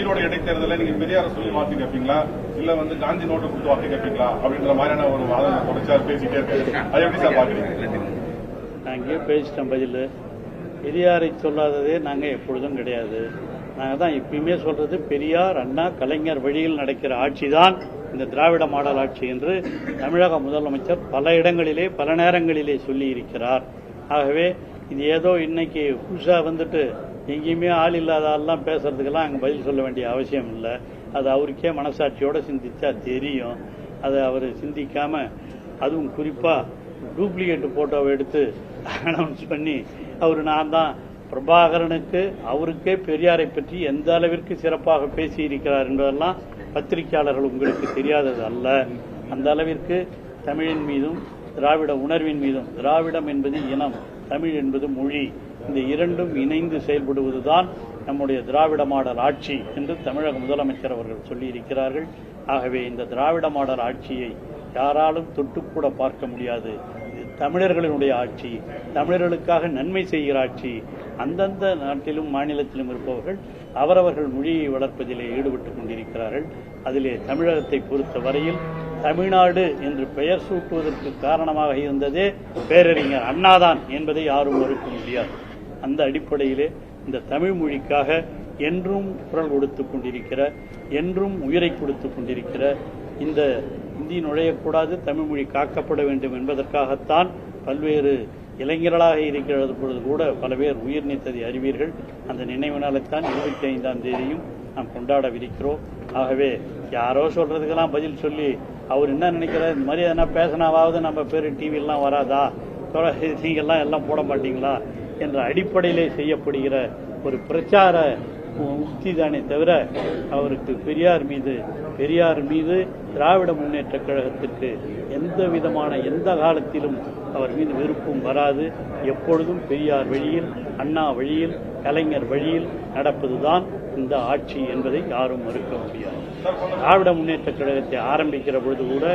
ஈரோடு இடைத்தேர்தலில் நீங்க பெரியார சொல்லி வாக்கு கேட்பீங்களா, இல்ல காந்தி நோட்டை கொடுத்து வாக்கு கேட்பீங்களா அப்படின்ற மாதிரியான ஒரு வாதம் தொடர்ச்சியா பேசிட்டே இருக்காரு. அதை எப்படி சார் பாக்குறீங்க? நான் இங்கேயே பேசிட்டேன் பதில். பெரியாரை சொல்லாததே நாங்கள் எப்பொழுதும் கிடையாது. நாங்கள் தான் எப்பயுமே சொல்றது பெரியார், அண்ணா, கலைஞர் வழியில் நடக்கிற ஆட்சி தான் இந்த திராவிட மாடல் ஆட்சி என்று தமிழக முதலமைச்சர் பல இடங்களிலே பல நேரங்களிலே சொல்லி இருக்கிறார். ஆகவே இது ஏதோ இன்னைக்கு புதுசா எங்கேயுமே ஆள் இல்லாத ஆள்லாம் பேசுறதுக்கெல்லாம் அங்கே பதில் சொல்ல வேண்டிய அவசியம் இல்லை. அது அவருக்கே மனசாட்சியோட சிந்திச்சா தெரியும். அதை அவர் சிந்திக்காம, அதுவும் குறிப்பா டூப்ளிகேட் போட்டோவை எடுத்து அனௌன்ஸ் பண்ணி நான் தான் பிரபாகரனுக்கு அவருக்கே பெரியாரை பற்றி எந்த அளவிற்கு சிறப்பாக பேசியிருக்கிறார் என்பதெல்லாம் பத்திரிகையாளர்கள் உங்களுக்கு தெரியாதது அல்ல. அந்த அளவிற்கு தமிழின் மீதும் திராவிட உணர்வின் மீதும், திராவிடம் என்பது இனம், தமிழ் என்பது மொழி, இந்த இரண்டும் இணைந்து செயல்படுவதுதான் நம்முடைய திராவிட மாடல் ஆட்சி என்று தமிழக முதலமைச்சர் அவர்கள் சொல்லியிருக்கிறார்கள். ஆகவே இந்த திராவிட மாடல் ஆட்சியை யாராலும் தொட்டுக்கூட பார்க்க முடியாது. தமிழர்களினுடைய ஆட்சி, தமிழர்களுக்காக நன்மை செய்கிற ஆட்சி. அந்தந்த நாட்டிலும் மாநிலத்திலும் இருப்பவர்கள் அவரவர்கள் மொழியை வளர்ப்பதிலே ஈடுபட்டுக் கொண்டிருக்கிறார்கள். அதிலே தமிழகத்தை பொறுத்த வரையில் தமிழ்நாடு என்று பெயர் சூட்டுவதற்கு காரணமாக இருந்ததே பேரறிஞர் அண்ணாதான் என்பதை யாரும் மறுக்க முடியாது. அந்த அடிப்படையிலே இந்த தமிழ் மொழிக்காக என்றும் குரல் கொடுத்துக் கொண்டிருக்கிற, என்றும் உயிரை கொடுத்துக் கொண்டிருக்கிற, இந்த இந்தி நுழையக்கூடாது, தமிழ் மொழி காக்கப்பட வேண்டும் என்பதற்காகத்தான் பல்வேறு இளைஞர்களாக இருக்கிறது பொழுது கூட பல பேர் உயிர் நீத்ததை அறிவீர்கள். அந்த நினைவு நாளைத்தான் 25ஆம் தேதியும் நாம் கொண்டாடவிருக்கிறோம். ஆகவே யாரோ சொல்றதுக்கெல்லாம் பதில் சொல்லி அவர் என்ன நினைக்கிறார், இந்த மாதிரி எதனா பேசினாவது நம்ம பேர் டிவிலாம் வராதா, நீங்கெல்லாம் எல்லாம் போட மாட்டீங்களா என்ற அடிப்படையிலே செய்யப்படுகிற ஒரு பிரச்சார உக்தி தானே தவிர அவருக்கு பெரியார் மீது திராவிட முன்னேற்ற கழகத்திற்கு எந்த விதமான எந்த காலத்திலும் அவர் மீது விருப்பம் வராது. எப்பொழுதும் பெரியார் வழியில், அண்ணா வழியில், கலைஞர் வழியில் நடப்பதுதான் இந்த ஆட்சி என்பதை யாரும் மறுக்க முடியாது. திராவிட முன்னேற்ற கழகத்தை ஆரம்பிக்கிற பொழுது கூட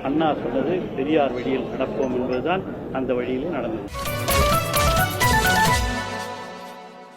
அண்ணா சொன்னது பெரியார் வழியில் நடப்போம் என்பதுதான் அந்த வழியில் நடந்தது.